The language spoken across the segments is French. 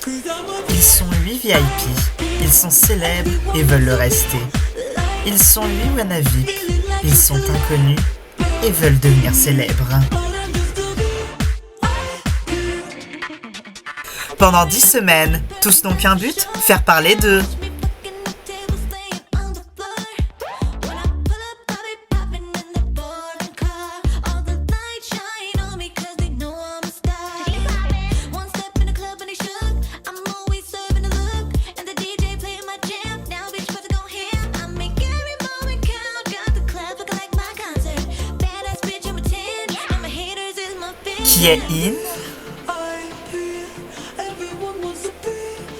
Ils sont 8 VIP, ils sont célèbres et veulent le rester. Ils sont 8 Wannabe, ils sont inconnus et veulent devenir célèbres. Pendant 10 semaines, tous n'ont qu'un but, faire parler d'eux. Qui est in?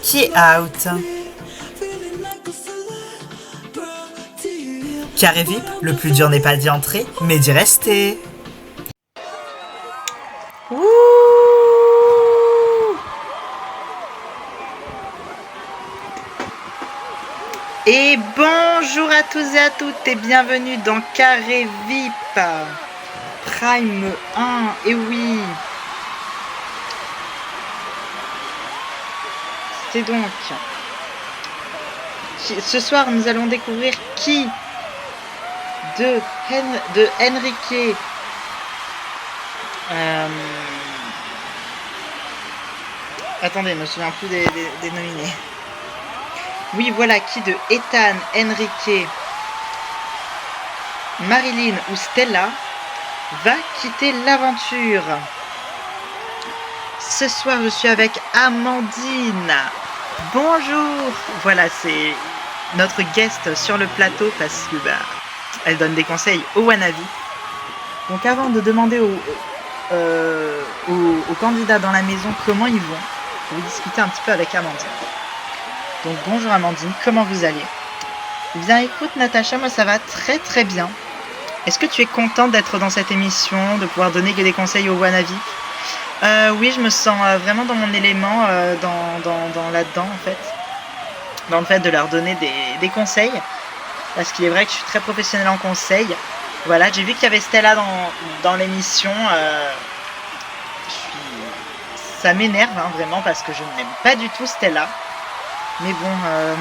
Qui est out? Carré VIP, le plus dur n'est pas d'y entrer, mais d'y rester. Ouh. Et bonjour à tous et à toutes et bienvenue dans Carré VIP Prime 1, et oui. C'est donc... Ce soir, nous allons découvrir qui de Enrique attendez, je me souviens plus des nominés. Oui, voilà, qui de Ethan, Enrique, Marilyn ou Stella va quitter l'aventure. Ce soir, je suis avec Amandine. Bonjour. Voilà, c'est notre guest sur le plateau parce que elle donne des conseils aux Wannabe. Donc avant de demander aux candidats dans la maison comment ils vont, je vais discuter un petit peu avec Amandine. Donc bonjour Amandine, comment vous allez? Eh bien écoute Natacha, moi ça va très très bien. Est-ce que tu es contente d'être dans cette émission, de pouvoir donner des conseils aux Wannabe? Oui, je me sens vraiment dans mon élément, dans là-dedans en fait. Dans le fait de leur donner des conseils. Parce qu'il est vrai que je suis très professionnelle en conseil. Voilà, j'ai vu qu'il y avait Stella dans l'émission. Ça m'énerve hein, vraiment parce que je n'aime pas du tout Stella. Mais bon,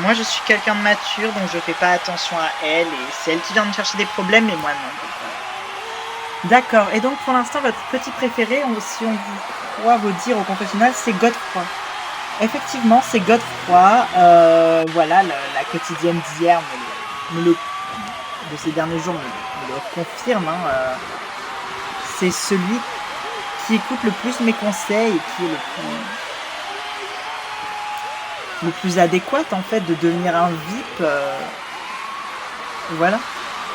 moi je suis quelqu'un de mature, donc je fais pas attention à elle. Et c'est elle qui vient me chercher des problèmes, mais moi non. D'accord, et donc pour l'instant, votre petit préféré, si on vous croit vous dire au confessionnal, c'est Godefroy. Effectivement, c'est Godefroy. Voilà, la quotidienne d'hier, de ces derniers jours, me le confirme. Hein, c'est celui qui écoute le plus mes conseils et qui est le plus adéquat en fait de devenir un VIP. Voilà.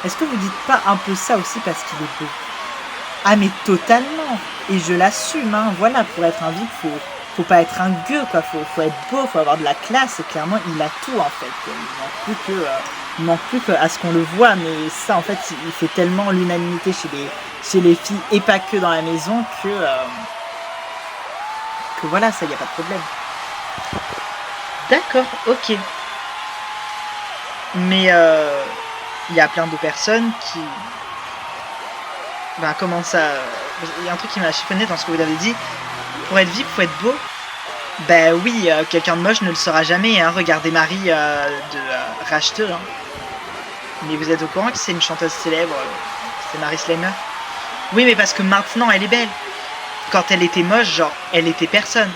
Est-ce que vous dites pas un peu ça aussi parce qu'il est beau? Ah mais totalement. Et je l'assume. Hein. Voilà, pour être un VIP, faut pas être un gueux quoi. Faut être beau, faut avoir de la classe. Et clairement, il a tout en fait. Il manque plus que à ce qu'on le voit. Mais ça en fait, il fait tellement l'unanimité chez les filles et pas que dans la maison que voilà, ça y a pas de problème. D'accord, ok. Mais il y a plein de personnes qui... comment ça... Il y a un truc qui m'a chiffonné dans ce que vous avez dit. Pour être VIP, faut être beau. Oui, quelqu'un de moche ne le sera jamais. Hein. Regardez Marie de Racheteur. Hein. Mais vous êtes au courant que c'est une chanteuse célèbre, c'est Marie Slimer? Oui, mais parce que maintenant, elle est belle. Quand elle était moche, genre, elle était personne.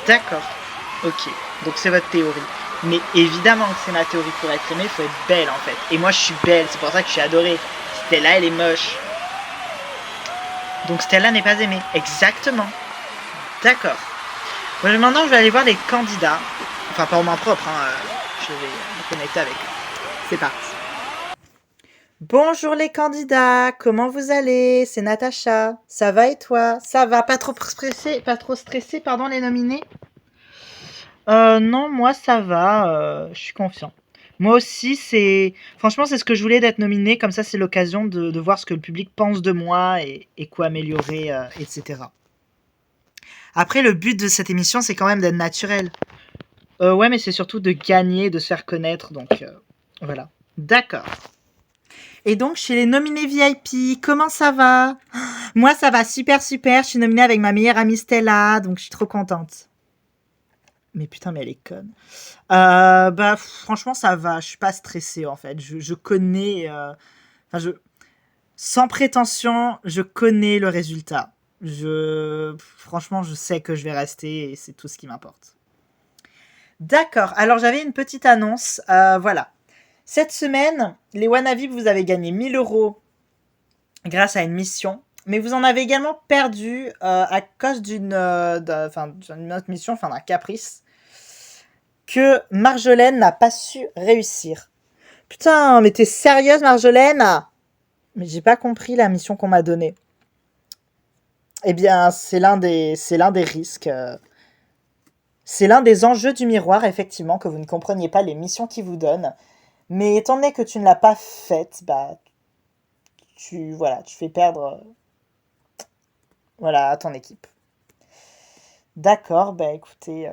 D'accord. Ok, donc c'est votre théorie. Mais évidemment que c'est ma théorie, pour être aimée, il faut être belle en fait. Et moi je suis belle, c'est pour ça que je suis adorée. Stella, elle est moche. Donc Stella n'est pas aimée. Exactement. D'accord. Bon, maintenant je vais aller voir les candidats. Enfin pas en main propre, hein. Je vais me connecter avec eux. C'est parti. Bonjour les candidats, comment vous allez? C'est Natacha. Ça va et toi? Ça va? Pas trop stressé, pardon, les nominés? Non, moi ça va, je suis confiant. Moi aussi, franchement, c'est ce que je voulais d'être nominé, comme ça c'est l'occasion de voir ce que le public pense de moi et quoi améliorer, etc. Après, le but de cette émission, c'est quand même d'être naturel. Ouais, mais c'est surtout de gagner, de se faire connaître, donc voilà. D'accord. Et donc, chez les nominés VIP, comment ça va? Moi, ça va super, super. Je suis nominée avec ma meilleure amie Stella, donc je suis trop contente. Mais putain, mais elle est conne. Franchement, ça va. Je suis pas stressée, en fait. Je connais... Sans prétention, je connais le résultat. Franchement, je sais que je vais rester et c'est tout ce qui m'importe. D'accord. Alors, j'avais une petite annonce. Voilà. Cette semaine, les Wannabe, vous avez gagné 1 000 € grâce à une mission. Mais vous en avez également perdu à cause d'une autre mission, d'un caprice, que Marjolaine n'a pas su réussir. Putain, mais t'es sérieuse, Marjolaine? Mais j'ai pas compris la mission qu'on m'a donnée. Eh bien, c'est l'un des risques. C'est l'un des enjeux du miroir, effectivement, que vous ne compreniez pas les missions qu'ils vous donnent. Mais étant donné que tu ne l'as pas faite, tu fais perdre à ton équipe. D'accord, écoutez,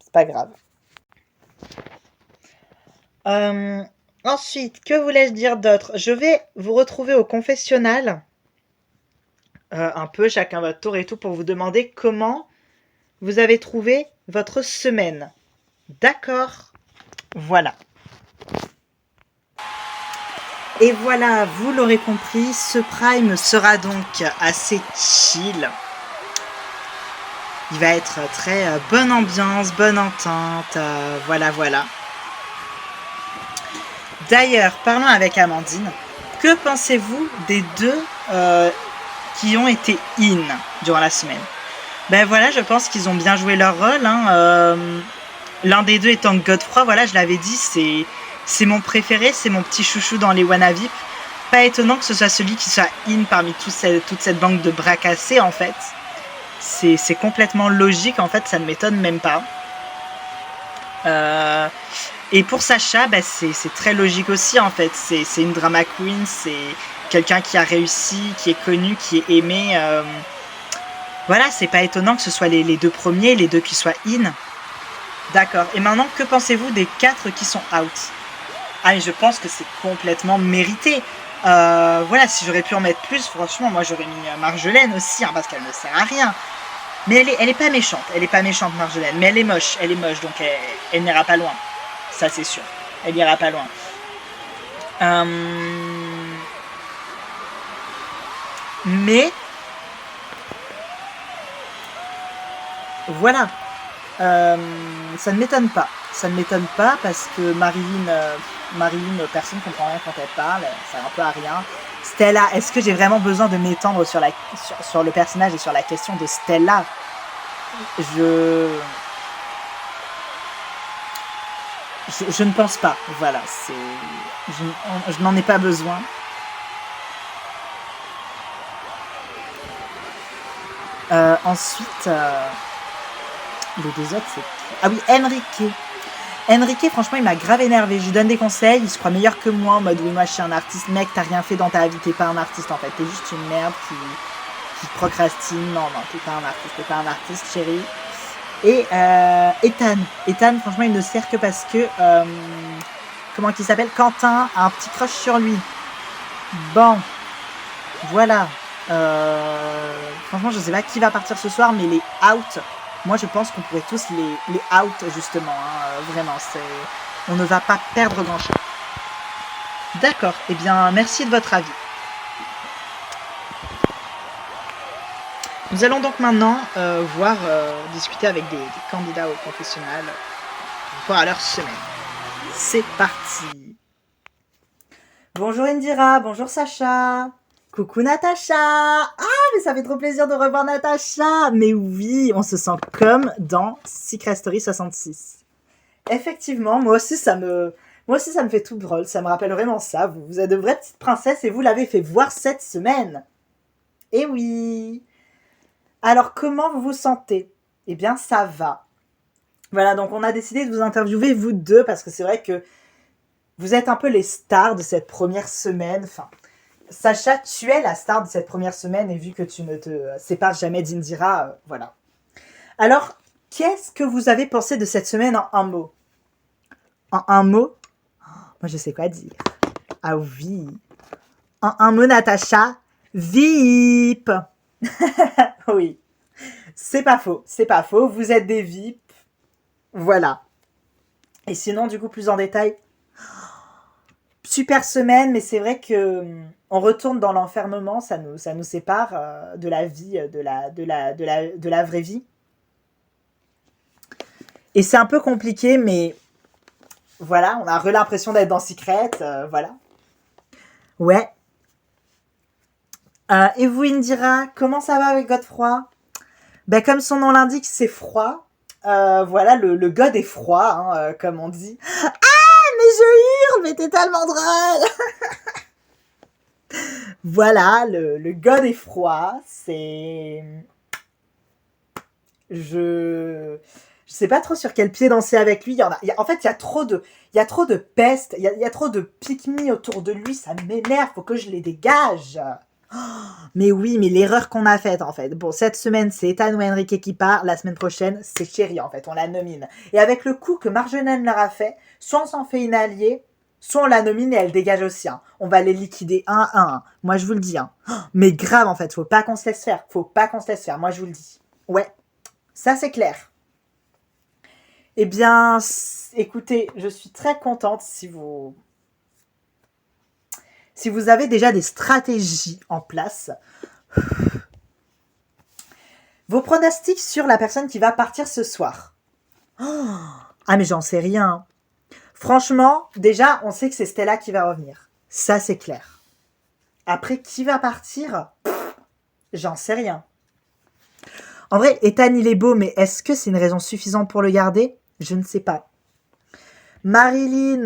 c'est pas grave. Ensuite, que voulais-je dire d'autre? Je vais vous retrouver au confessionnal, un peu chacun votre tour et tout, pour vous demander comment vous avez trouvé votre semaine. D'accord? Voilà. Et voilà, vous l'aurez compris, ce Prime sera donc assez chill. Il va être très bonne ambiance, bonne entente, voilà. D'ailleurs, parlons avec Amandine. Que pensez-vous des deux qui ont été in durant la semaine? Je pense qu'ils ont bien joué leur rôle. L'un des deux étant Godefroy, je l'avais dit, c'est mon préféré, c'est mon petit chouchou dans les Wannabe. Pas étonnant que ce soit celui qui soit in parmi toute cette banque de bras cassés, en fait. C'est complètement logique, en fait, ça ne m'étonne même pas. Et pour Sacha, c'est très logique aussi, en fait. C'est une drama queen, c'est quelqu'un qui a réussi, qui est connu, qui est aimé. C'est pas étonnant que ce soit les deux premiers, les deux qui soient in. D'accord. Et maintenant, que pensez-vous des 4 qui sont out? Ah, mais je pense que c'est complètement mérité. Si j'aurais pu en mettre plus, franchement, moi j'aurais mis Marjolaine aussi, parce qu'elle ne sert à rien. Mais elle est pas méchante. Elle est pas méchante, Marjolaine. Mais elle est moche, donc elle n'ira pas loin. Ça, c'est sûr. Elle ira pas loin. Mais voilà. Ça ne m'étonne pas. Ça ne m'étonne pas parce que Marilyn, personne ne comprend rien quand elle parle. Ça sert un peu à rien. Stella, est-ce que j'ai vraiment besoin de m'étendre sur le personnage et sur la question de Stella? Je ne pense pas. Voilà, je n'en ai pas besoin. Ensuite, les deux autres, c'est... Ah oui, Enrique, franchement, il m'a grave énervé. Je lui donne des conseils, il se croit meilleur que moi, en mode oui, moi je suis un artiste. Mec, t'as rien fait dans ta vie, t'es pas un artiste en fait. T'es juste une merde qui procrastine. Non, t'es pas un artiste, chérie. Et Ethan, franchement, il ne sert que parce que... comment il s'appelle? Quentin a un petit crush sur lui. Bon, voilà. Franchement, je sais pas qui va partir ce soir, mais les out... Moi, je pense qu'on pourrait tous les out, justement. Vraiment, on ne va pas perdre grand-chose. D'accord. Eh bien, merci de votre avis. Nous allons donc maintenant discuter avec des candidats au confessionnal pour voir leur semaine. C'est parti. Bonjour Indira, bonjour Sacha. Coucou Natacha. Mais ça fait trop plaisir de revoir Natacha. Mais oui, on se sent comme dans Secret Story 66. Effectivement, moi aussi ça me fait tout drôle. Ça me rappelle vraiment ça. Vous êtes de vraies petites princesses et vous l'avez fait voir cette semaine. Eh oui. Alors, comment vous vous sentez? Eh bien, ça va. Voilà, donc on a décidé de vous interviewer, vous deux, parce que c'est vrai que vous êtes un peu les stars de cette première semaine. Enfin, Sacha, tu es la star de cette première semaine, et vu que tu ne te sépares jamais d'Indira, voilà. Alors, qu'est-ce que vous avez pensé de cette semaine en un mot? En un mot? Moi, je sais quoi dire. Ah oui. En un mot, Natacha, VIP. Oui. C'est pas faux. Vous êtes des VIP. Voilà. Et sinon, du coup, plus en détail, super semaine, mais c'est vrai que on retourne dans l'enfermement, ça nous sépare de la vie, de la vraie vie. Et c'est un peu compliqué, mais voilà, on a l'impression d'être dans Secret, voilà. Ouais. Et vous, Indira, comment ça va avec Godefroy? Ben, comme son nom l'indique, c'est froid. Voilà, le God est froid, hein, comme on dit. Ah, mais je hurle, mais t'es tellement drôle. Voilà, le God est froid, c'est... Je sais pas trop sur quel pied danser avec lui. En fait, il y a trop de peste, il y a trop de pique-me autour de lui, ça m'énerve, faut que je les dégage. Mais oui, mais l'erreur qu'on a faite, en fait. Bon, cette semaine, c'est Ethan ou Enrique qui part. La semaine prochaine, c'est Chéri, en fait. On la nomine. Et avec le coup que Marjolaine leur a fait, soit on s'en fait une alliée, soit on la nomine et elle dégage aussi. Hein. On va les liquider un à un. Moi, je vous le dis. Hein. Mais grave, en fait. Faut pas qu'on se laisse faire. Faut pas qu'on se laisse faire. Moi, je vous le dis. Ouais. Ça, c'est clair. Eh bien, écoutez, je suis très contente si vous avez déjà des stratégies en place. Vos pronostics sur la personne qui va partir ce soir. Ah, mais j'en sais rien. Franchement, déjà, on sait que c'est Stella qui va revenir. Ça, c'est clair. Après, qui va partir? J'en sais rien. En vrai, Ethan, il est beau, mais est-ce que c'est une raison suffisante pour le garder? Je ne sais pas. Marilyn,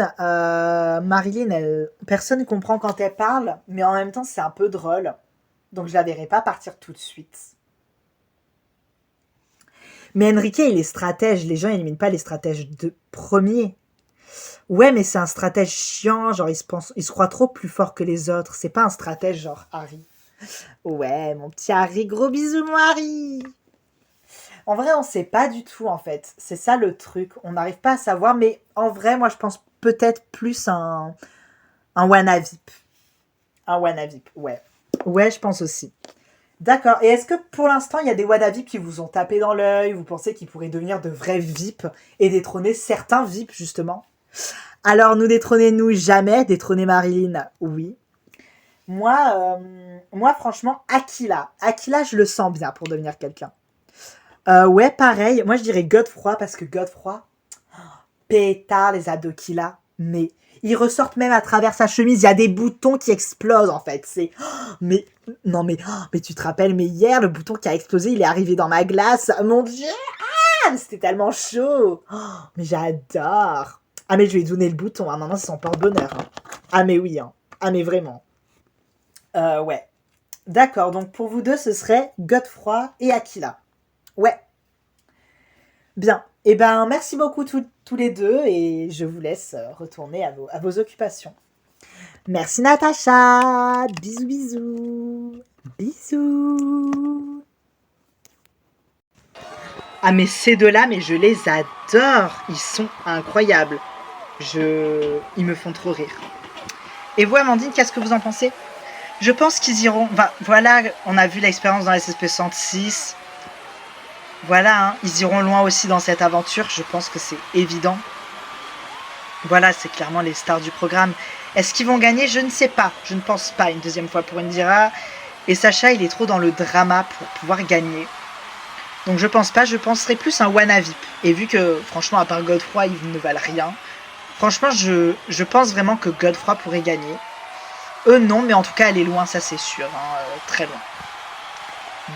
personne ne comprend quand elle parle, mais en même temps, c'est un peu drôle. Donc, je la verrai pas partir tout de suite. Mais Enrique, il est stratège. Les gens éliminent pas les stratèges de premier. Ouais, mais c'est un stratège chiant. Genre, il se croit trop plus fort que les autres. C'est pas un stratège genre Harry. Ouais, mon petit Harry. Gros bisous, mon Harry. En vrai, on sait pas du tout, en fait. C'est ça le truc. On n'arrive pas à savoir. Mais en vrai, moi, je pense peut-être plus un Wanavip. Un Wanavip, ouais. Ouais, je pense aussi. D'accord. Et est-ce que pour l'instant, il y a des Wanavip qui vous ont tapé dans l'œil? Vous pensez qu'ils pourraient devenir de vrais VIP et détrôner certains VIP, justement? Alors, nous détrônez-nous jamais. Détrôner Marilyn, oui. Moi, franchement, Aquila. Aquila, je le sens bien pour devenir quelqu'un. Ouais, pareil. Moi, je dirais Godefroy parce que Godefroy, pétard les abdos qu'il a, mais ils ressortent même à travers sa chemise. Il y a des boutons qui explosent en fait. C'est mais non mais tu te rappelles, mais hier le bouton qui a explosé, il est arrivé dans ma glace. Mon Dieu, c'était tellement chaud. Mais j'adore. Ah mais je vais lui donner le bouton. Hein. Maintenant c'est son porte-bonheur. Hein. Ah mais oui. Hein. Ah mais vraiment. Ouais. D'accord. Donc pour vous deux, ce serait Godefroy et Aquila. Ouais. Bien. Eh ben, merci beaucoup tous les deux et je vous laisse retourner à vos occupations. Merci Natacha. Bisous, bisous. Bisous. Ah mais ces deux-là, mais je les adore. Ils sont incroyables. Ils me font trop rire. Et vous, Amandine, qu'est-ce que vous en pensez? Je pense qu'ils iront... Enfin, voilà, on a vu l'expérience dans SSP106. Voilà, hein, ils iront loin aussi dans cette aventure, je pense que c'est évident. Voilà, c'est clairement les stars du programme. Est-ce qu'ils vont gagner? Je ne sais pas. Je ne pense pas une deuxième fois pour Indira. Et Sacha, il est trop dans le drama pour pouvoir gagner. Donc je pense pas, je penserais plus un Wanavip. Et vu que, franchement, à part Godefroy, ils ne valent rien. Franchement, je pense vraiment que Godefroy pourrait gagner. Eux, non, mais en tout cas, elle est loin, ça c'est sûr. Hein, très loin.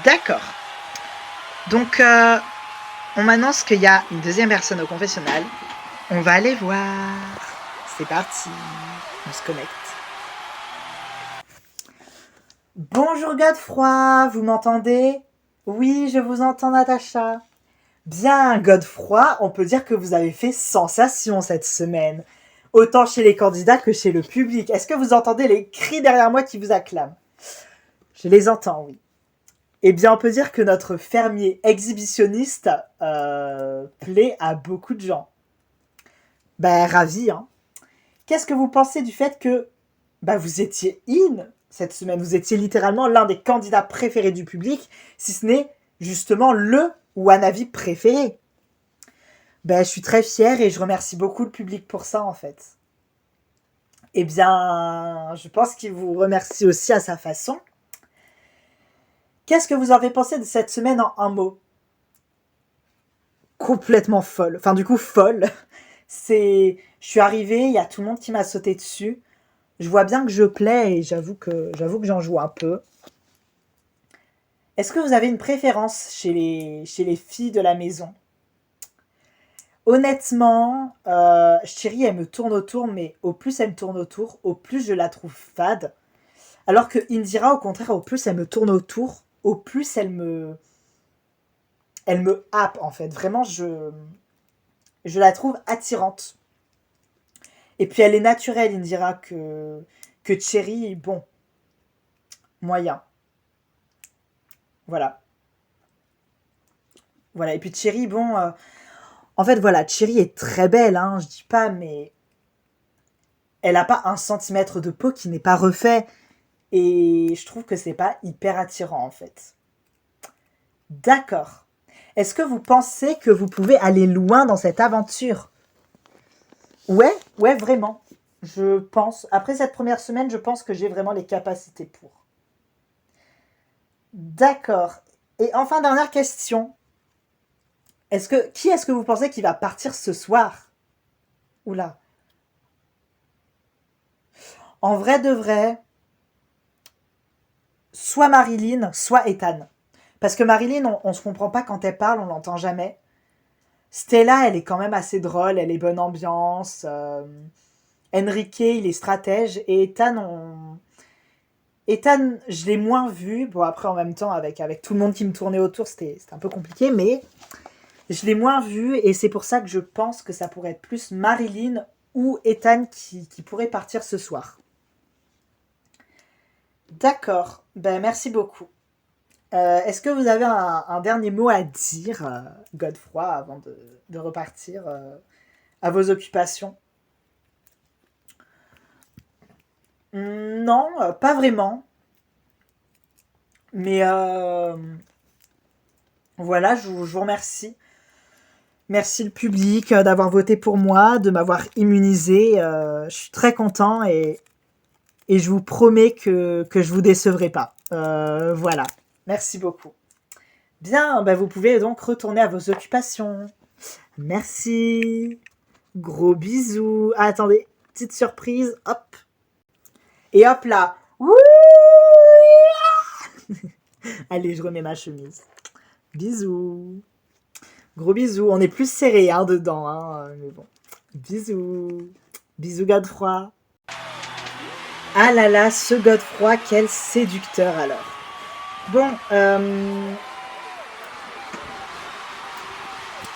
D'accord. Donc, on m'annonce qu'il y a une deuxième personne au confessionnal. On va aller voir. C'est parti. On se connecte. Bonjour Godefroy, vous m'entendez? Oui, je vous entends Natacha. Bien, Godefroy, on peut dire que vous avez fait sensation cette semaine. Autant chez les candidats que chez le public. Est-ce que vous entendez les cris derrière moi qui vous acclament? Je les entends, oui. Eh bien, on peut dire que notre fermier exhibitionniste plaît à beaucoup de gens. Ben, ravi, hein. Qu'est-ce que vous pensez du fait que vous étiez in cette semaine? Vous étiez littéralement l'un des candidats préférés du public, si ce n'est justement le Wanavip préféré. Ben, je suis très fière et je remercie beaucoup le public pour ça, en fait. Eh bien, je pense qu'il vous remercie aussi à sa façon. Qu'est-ce que vous avez pensé de cette semaine en un mot? Complètement folle. Enfin, du coup, folle. Je suis arrivée, il y a tout le monde qui m'a sauté dessus. Je vois bien que je plais et j'avoue que j'en joue un peu. Est-ce que vous avez une préférence chez les filles de la maison? Honnêtement, Chérie, elle me tourne autour, mais au plus elle me tourne autour, au plus je la trouve fade. Alors que Indira, au contraire, au plus elle me tourne autour, au plus elle me happe, en fait. Vraiment, je la trouve attirante. Et puis elle est naturelle, Indira, que Cherry, bon, moyen. Voilà. Voilà. Et puis Cherry, bon, en fait, voilà, Cherry est très belle, hein, je dis pas, mais elle a pas 1 centimètre de peau qui n'est pas refait. Et je trouve que c'est pas hyper attirant, en fait. D'accord. Est-ce que vous pensez que vous pouvez aller loin dans cette aventure? Ouais, ouais, vraiment. Je pense, après cette première semaine, je pense que j'ai vraiment les capacités pour. D'accord. Et enfin, dernière question. Qui est-ce que vous pensez qui va partir ce soir? Oula. En vrai de vrai, soit Marilyn, soit Ethan. Parce que Marilyn, on se comprend pas quand elle parle, on l'entend jamais. Stella, elle est quand même assez drôle, elle est bonne ambiance. Enrique, il est stratège. Et Ethan, je l'ai moins vu. Bon, après, en même temps, avec tout le monde qui me tournait autour, c'était un peu compliqué, mais je l'ai moins vu. Et c'est pour ça que je pense que ça pourrait être plus Marilyn ou Ethan qui pourrait partir ce soir. D'accord. Ben, merci beaucoup. Est-ce que vous avez un dernier mot à dire, Godefroy, avant de repartir à vos occupations? Non, pas vraiment. Mais voilà, je vous remercie. Merci le public d'avoir voté pour moi, de m'avoir immunisé. Je suis très content et je vous promets que je vous décevrai pas. Voilà. Merci beaucoup. Bien, bah vous pouvez donc retourner à vos occupations. Merci. Gros bisous. Ah, attendez, petite surprise. Hop. Et hop là. Wouh. Allez, je remets ma chemise. Bisous. Gros bisous. On est plus serré hein, dedans. Hein, mais bon. Bisous. Bisous Godefroy. Ah là là, ce Godefroy, quel séducteur alors. Bon,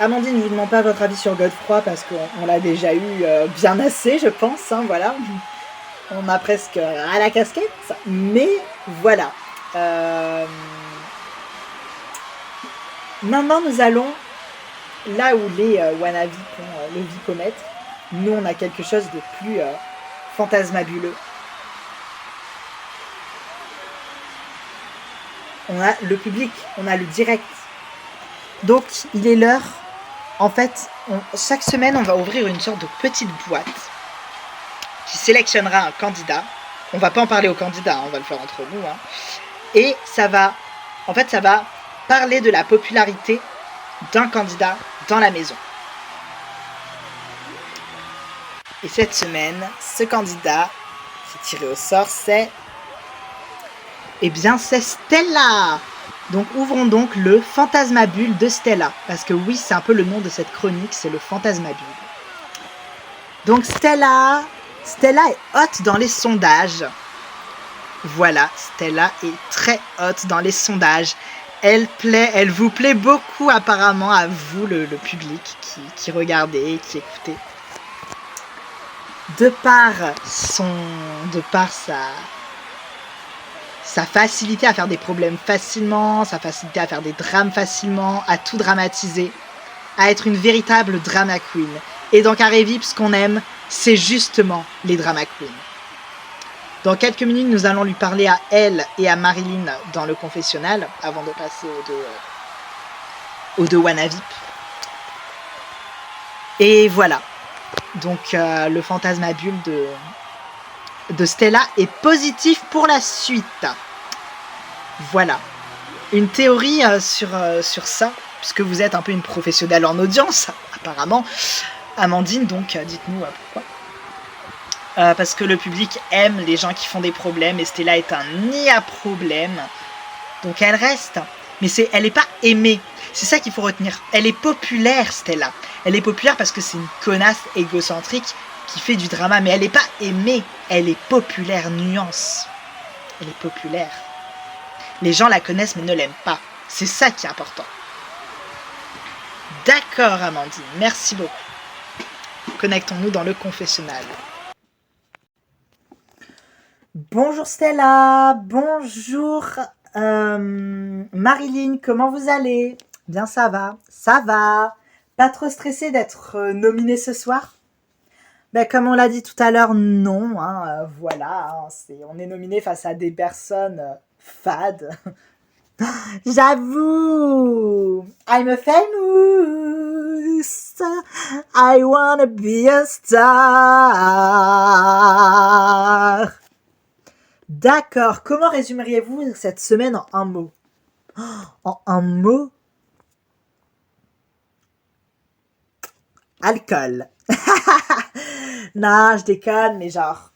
Amandine, je vous demande pas votre avis sur Godefroy parce qu'on l'a déjà eu bien assez, je pense. Hein, voilà. On a presque à la casquette. Mais voilà. Maintenant, nous allons là où les Wannabe ont le vicomètre. Nous, on a quelque chose de plus fantasmabuleux. On a le public, on a le direct. Donc, il est l'heure. En fait, chaque semaine, on va ouvrir une sorte de petite boîte qui sélectionnera un candidat. On va pas en parler au candidat, hein, on va le faire entre nous. Hein. Et ça va parler de la popularité d'un candidat dans la maison. Et cette semaine, ce candidat qui est tiré au sort, c'est Stella. Donc ouvrons donc le Fantasmabule de Stella. Parce que oui, c'est un peu le nom de cette chronique, c'est le Fantasmabule. Donc Stella est haute dans les sondages. Voilà, Stella est très haute dans les sondages. Elle vous plaît beaucoup apparemment à vous, le public qui regardez, qui écoutez. De par sa facilité à faire des problèmes facilement, sa facilité à faire des drames facilement, à tout dramatiser, à être une véritable drama queen. Et dans Carré VIP, ce qu'on aime, c'est justement les drama queens. Dans quelques minutes, nous allons lui parler à elle et à Marilyn dans le confessionnal, avant de passer aux deux Wannabe. Et voilà. Donc le fantasmabule de Stella est positif pour la suite. Voilà. Une théorie sur ça, puisque vous êtes un peu une professionnelle en audience, apparemment. Amandine, donc dites-nous pourquoi. Parce que le public aime les gens qui font des problèmes, et Stella est un nid à problèmes. Donc elle reste. Mais elle n'est pas aimée. C'est ça qu'il faut retenir. Elle est populaire, Stella. Elle est populaire parce que c'est une connasse égocentrique qui fait du drama. Mais elle n'est pas aimée. Elle est populaire, nuance. Elle est populaire. Les gens la connaissent mais ne l'aiment pas. C'est ça qui est important. D'accord, Amandine. Merci beaucoup. Connectons-nous dans le confessionnal. Bonjour Stella. Bonjour Marilyn. Comment vous allez? Bien, ça va. Ça va. Pas trop stressée d'être nominée ce soir? Ben, comme on l'a dit tout à l'heure, non. Voilà. On est nominé face à des personnes fades. J'avoue, I'm a famous. I wanna be a star. D'accord. Comment résumeriez-vous cette semaine en un mot? En un mot? Alcool. Non, je déconne, mais genre...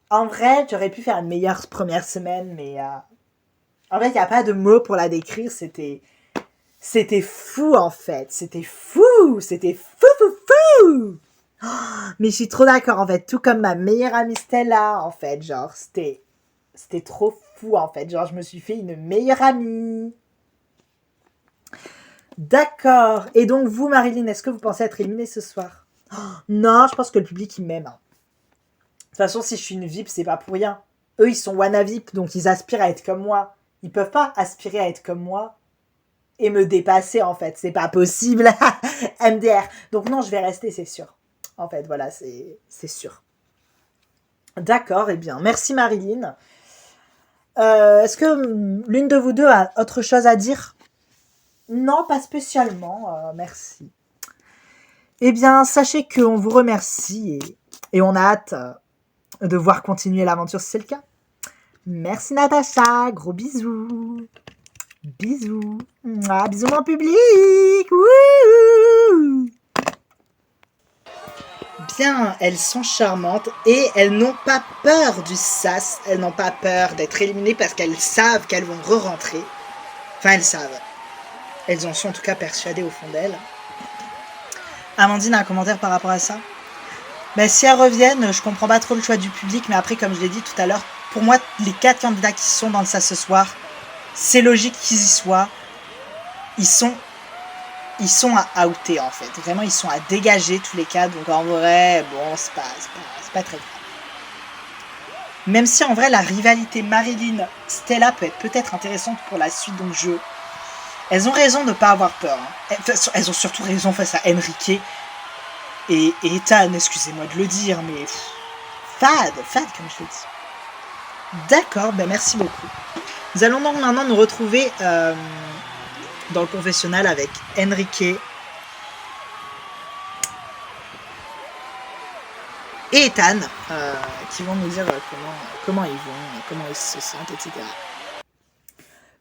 En vrai, j'aurais pu faire une meilleure première semaine, mais... En fait, il n'y a pas de mots pour la décrire. C'était fou, en fait. C'était fou. C'était fou, fou, fou. Oh, mais je suis trop d'accord, en fait. Tout comme ma meilleure amie Stella, en fait. Genre, c'était trop fou, en fait. Genre, je me suis fait une meilleure amie. D'accord. Et donc, vous, Marilyn, est-ce que vous pensez être éliminée ce soir? Oh, non, je pense que le public, il m'aime. De toute façon, si je suis une VIP, c'est pas pour rien. Eux, ils sont wanna VIP, donc ils aspirent à être comme moi. Ils peuvent pas aspirer à être comme moi et me dépasser, en fait. C'est pas possible. MDR. Donc non, je vais rester, c'est sûr. En fait, voilà, c'est sûr. D'accord, eh bien. Merci, Marilyn. Est-ce que l'une de vous deux a autre chose à dire? Non, pas spécialement. Merci. Eh bien, sachez qu'on vous remercie et on a hâte de voir continuer l'aventure si c'est le cas. Merci Natacha, gros bisous. Bisous. Bisous mon public. Wouh. Bien, elles sont charmantes et elles n'ont pas peur du sas. Elles n'ont pas peur d'être éliminées parce qu'elles savent qu'elles vont re-rentrer. Enfin, elles savent. Elles en sont en tout cas persuadées au fond d'elles. Amandine a un commentaire par rapport à ça? Si elles reviennent, je comprends pas trop le choix du public, mais après, comme je l'ai dit tout à l'heure, pour moi, les 4 candidats qui sont dans le SAS ce soir, c'est logique qu'ils y soient. Ils sont à outer, en fait. Vraiment, ils sont à dégager tous les 4. Donc, en vrai, bon, c'est pas très grave. Même si, en vrai, la rivalité Marilyn-Stella peut être peut-être intéressante pour la suite. Donc, elles ont raison de ne pas avoir peur. Elles ont surtout raison face à Enrique et Ethan, excusez-moi de le dire, mais... Fade, comme je l'ai dit. D'accord, merci beaucoup. Nous allons donc maintenant nous retrouver dans le confessionnal avec Enrique et Ethan qui vont nous dire comment ils vont, comment ils se sentent, etc.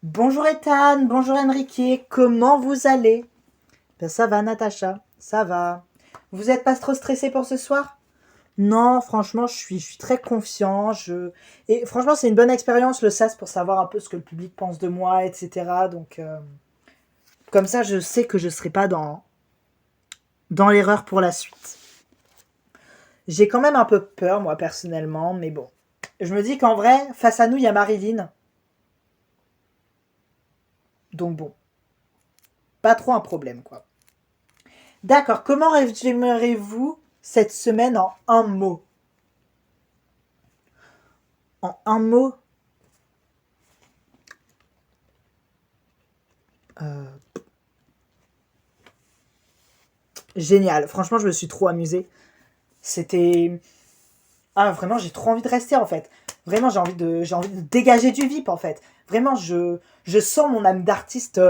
Bonjour Ethan, bonjour Enrique, comment vous allez? Ça va Natacha, ça va. Vous n'êtes pas trop stressé pour ce soir? Non, franchement, je suis très confiant. Et franchement, c'est une bonne expérience, le SAS, pour savoir un peu ce que le public pense de moi, etc. Donc, comme ça, je sais que je ne serai pas dans l'erreur pour la suite. J'ai quand même un peu peur, moi, personnellement, mais bon. Je me dis qu'en vrai, face à nous, il y a Marilyn. Donc bon. Pas trop un problème, quoi. D'accord, comment résumerez-vous cette semaine en un mot? En un mot? Génial. Franchement, je me suis trop amusée. C'était... Ah, vraiment, j'ai trop envie de rester, en fait. Vraiment, j'ai envie de dégager du VIP, en fait. Vraiment, je sens mon âme d'artiste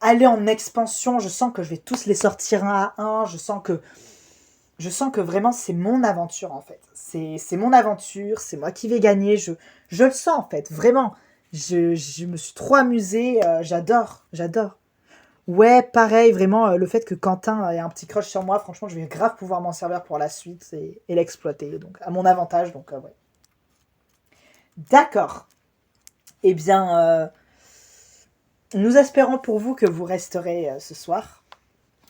aller en expansion. Je sens que je vais tous les sortir un à un. Je sens que vraiment c'est mon aventure en fait. C'est mon aventure, c'est moi qui vais gagner. Je le sens en fait, vraiment. Je me suis trop amusée. J'adore. Ouais, pareil, vraiment, le fait que Quentin ait un petit crush sur moi, franchement, je vais grave pouvoir m'en servir pour la suite et l'exploiter, donc à mon avantage, donc ouais. D'accord. Eh bien, nous espérons pour vous que vous resterez ce soir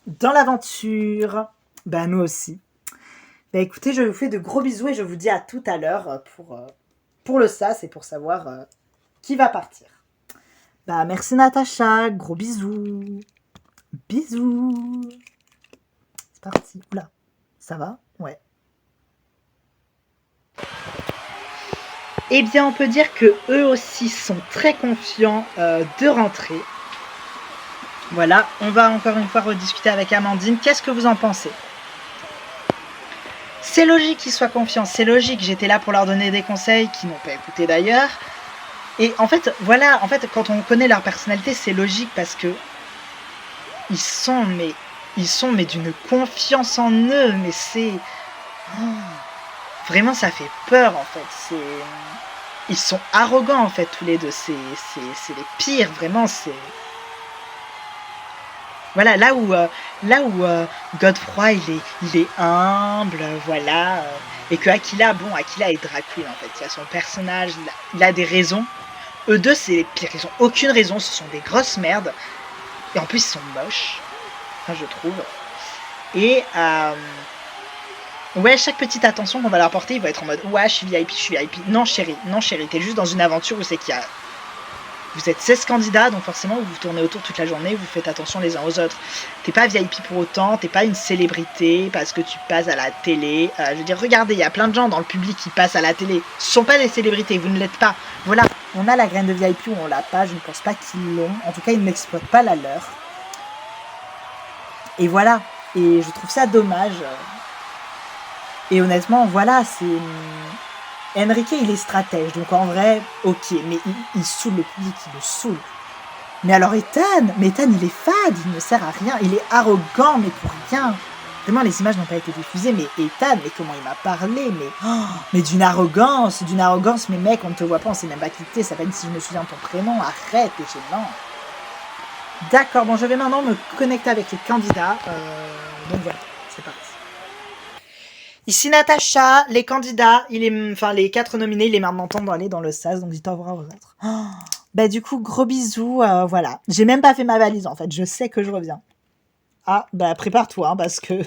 dans l'aventure. Ben, nous aussi. Ben, écoutez, je vous fais de gros bisous et je vous dis à tout à l'heure pour le SAS et pour savoir qui va partir. Bah, merci Natacha, gros bisous. Bisous. C'est parti. Oula, ça va? Ouais. Eh bien, on peut dire que eux aussi sont très confiants de rentrer. Voilà, on va encore une fois rediscuter avec Amandine. Qu'est-ce que vous en pensez? C'est logique qu'ils soient confiants, c'est logique. J'étais là pour leur donner des conseils qu'ils n'ont pas écouté d'ailleurs. Et en fait, voilà, quand on connaît leur personnalité, c'est logique parce que ils sont mais d'une confiance en eux, mais c'est vraiment ça fait peur en fait. Ils sont arrogants en fait tous les deux, c'est les pires, vraiment c'est. Voilà, là où Godefroy il est humble, voilà, et que Aquila est Dracul en fait, il a son personnage, il a des raisons. Eux deux c'est les pires, ils ont aucune raison, ce sont des grosses merdes. Et en plus, ils sont moches, enfin, je trouve. Et ouais, chaque petite attention qu'on va leur porter, ils vont être en mode ouais, je suis VIP. Non, chérie, t'es juste dans une aventure où c'est qu'il y a. Vous êtes 16 candidats, donc forcément, vous tournez autour toute la journée, vous faites attention les uns aux autres. T'es pas VIP pour autant, t'es pas une célébrité parce que tu passes à la télé. Je veux dire, regardez, il y a plein de gens dans le public qui passent à la télé. Ce sont pas des célébrités, vous ne l'êtes pas. Voilà, on a la graine de VIP ou on l'a pas, je ne pense pas qu'ils l'ont. En tout cas, ils n'exploitent pas la leur. Et voilà, et je trouve ça dommage. Et honnêtement, voilà, c'est... Enrique, il est stratège, donc en vrai, ok, mais il saoule le public, il le saoule. Mais alors Ethan, il est fade, il ne sert à rien, il est arrogant, mais pour rien. Vraiment, les images n'ont pas été diffusées, mais Ethan, mais comment il m'a parlé, mais d'une arrogance, mais mec, on ne te voit pas, on sait même pas qui t'es, ça s'appelle si je me souviens de ton prénom, arrête, t'es gênant. D'accord, bon, je vais maintenant me connecter avec les candidats, donc voilà, c'est parti. Ici Natacha, les candidats, les 4 nominés, il est maintenant temps d'aller dans le SAS, donc dites au revoir aux autres. Bah du coup, gros bisous, voilà. J'ai même pas fait ma valise en fait, je sais que je reviens. Ah, bah prépare-toi, hein, parce que...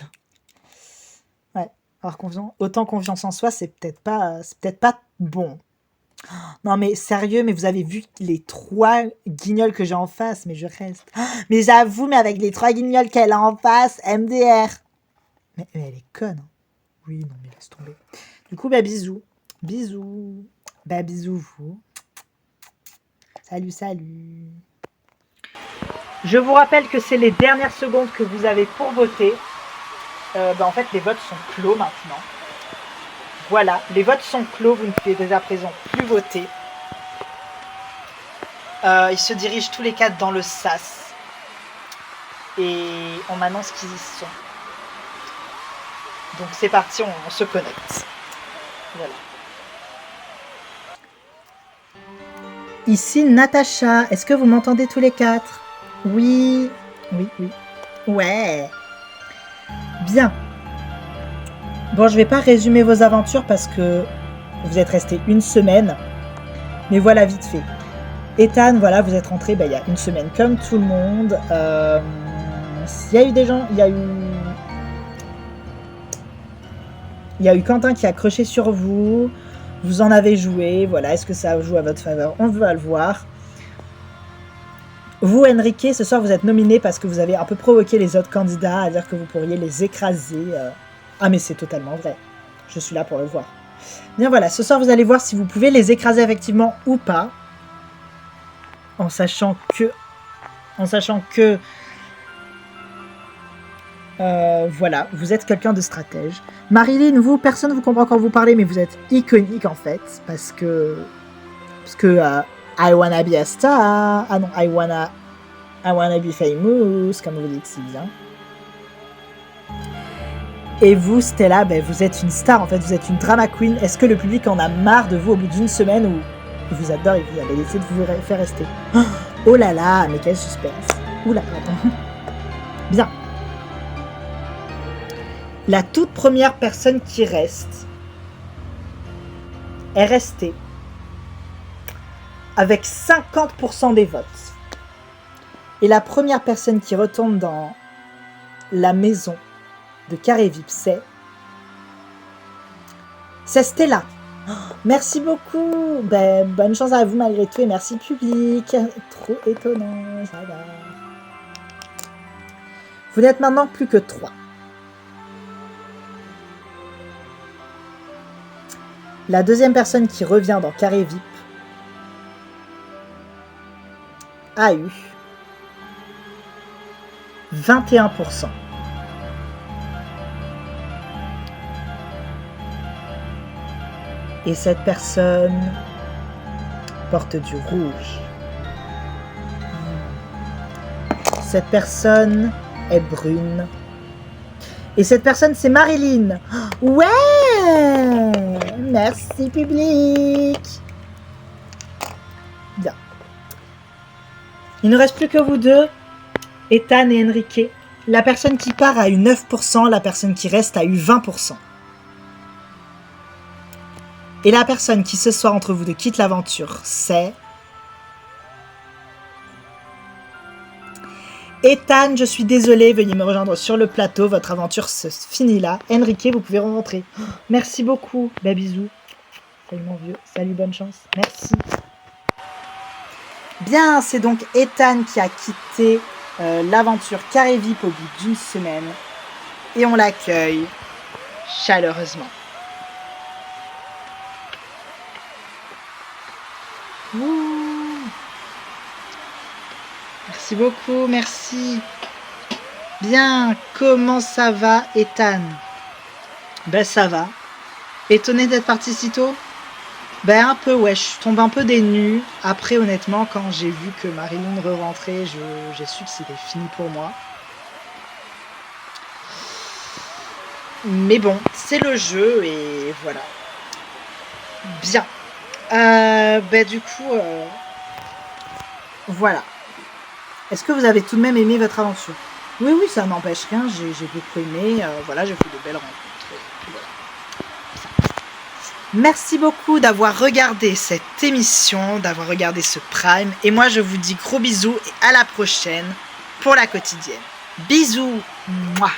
Ouais, avoir autant confiance en soi, c'est peut-être pas bon. Non mais sérieux, mais vous avez vu les 3 guignols que j'ai en face, mais je reste. Mais j'avoue, mais avec les 3 guignols qu'elle a en face, MDR. Mais elle est conne, hein. Oui, non, mais laisse tomber. Du coup, bah, bisous. Bisous. Bah, bisous, vous. Salut. Je vous rappelle que c'est les dernières secondes que vous avez pour voter. En fait, les votes sont clos maintenant. Voilà, les votes sont clos. Vous ne pouvez dès à présent plus voter. Ils se dirigent tous les 4 dans le SAS. Et on m'annonce qu'ils y sont. Donc c'est parti, on se connecte. Voilà. Ici Natacha, est-ce que vous m'entendez tous les 4? Oui. Ouais. Bien. Bon, je vais pas résumer vos aventures parce que vous êtes restés 1 semaine. Mais voilà, vite fait. Ethan, voilà, vous êtes rentré il y a 1 semaine comme tout le monde. Il y a eu des gens, il y a eu Quentin qui a croché sur vous. Vous en avez joué. Voilà, est-ce que ça joue à votre faveur? On va le voir. Vous, Enrique, ce soir, vous êtes nominé parce que vous avez un peu provoqué les autres candidats à dire que vous pourriez les écraser. Ah, mais c'est totalement vrai. Je suis là pour le voir. Bien, voilà. Ce soir, vous allez voir si vous pouvez les écraser effectivement ou pas. En sachant que... voilà, vous êtes quelqu'un de stratège. Marilyn, vous, personne ne vous comprend quand vous parlez, mais vous êtes iconique en fait, parce que I wanna be a star. Ah non, I wanna I wanna be famous, comme vous dites si bien. Et vous, Stella, ben, vous êtes une star, en fait, vous êtes une drama queen. Est-ce que le public en a marre de vous au bout d'une semaine où il vous adore et vous avez décidé de vous faire rester? Oh là là, mais quel suspense. Oula, attends. Bien. La toute première personne qui reste est restée avec 50% des votes. Et la première personne qui retourne dans la maison de Carré VIP, c'est Stella. Oh, merci beaucoup. Ben, bonne chance à vous malgré tout et merci public. Trop étonnant, ça va. Vous n'êtes maintenant plus que 3. La deuxième personne qui revient dans Carré VIP a eu 21%. Et cette personne porte du rouge. Cette personne est brune. Et cette personne, c'est Marilyn. Ouais! Merci, public. Bien. Il ne reste plus que vous deux, Ethan et Enrique. La personne qui part a eu 9%, la personne qui reste a eu 20%. Et la personne qui ce soir entre vous deux quitte l'aventure, c'est Ethan, je suis désolée, veuillez me rejoindre sur le plateau, votre aventure se finit là. Enrique, vous pouvez rentrer. Merci beaucoup, bah, bisous. Salut mon vieux, salut, bonne chance, merci. Bien, c'est donc Ethan qui a quitté l'aventure Carré VIP au bout d'une semaine. Et on l'accueille chaleureusement. Ouh. Merci beaucoup, merci. Bien, comment ça va, Ethan? Ben ça va. Étonné d'être parti si tôt? Ben un peu, ouais, je tombe un peu des nues. Après, honnêtement, quand j'ai vu que Marilyn re-rentrait, j'ai su que c'était fini pour moi. Mais bon, c'est le jeu et voilà. Bien. Ben du coup, voilà. Est-ce que vous avez tout de même aimé votre aventure? Oui, oui, ça n'empêche rien, j'ai beaucoup aimé. Voilà, j'ai fait de belles rencontres. Voilà. Merci beaucoup d'avoir regardé cette émission, d'avoir regardé ce Prime. Et moi, je vous dis gros bisous et à la prochaine pour la quotidienne. Bisous, mouah.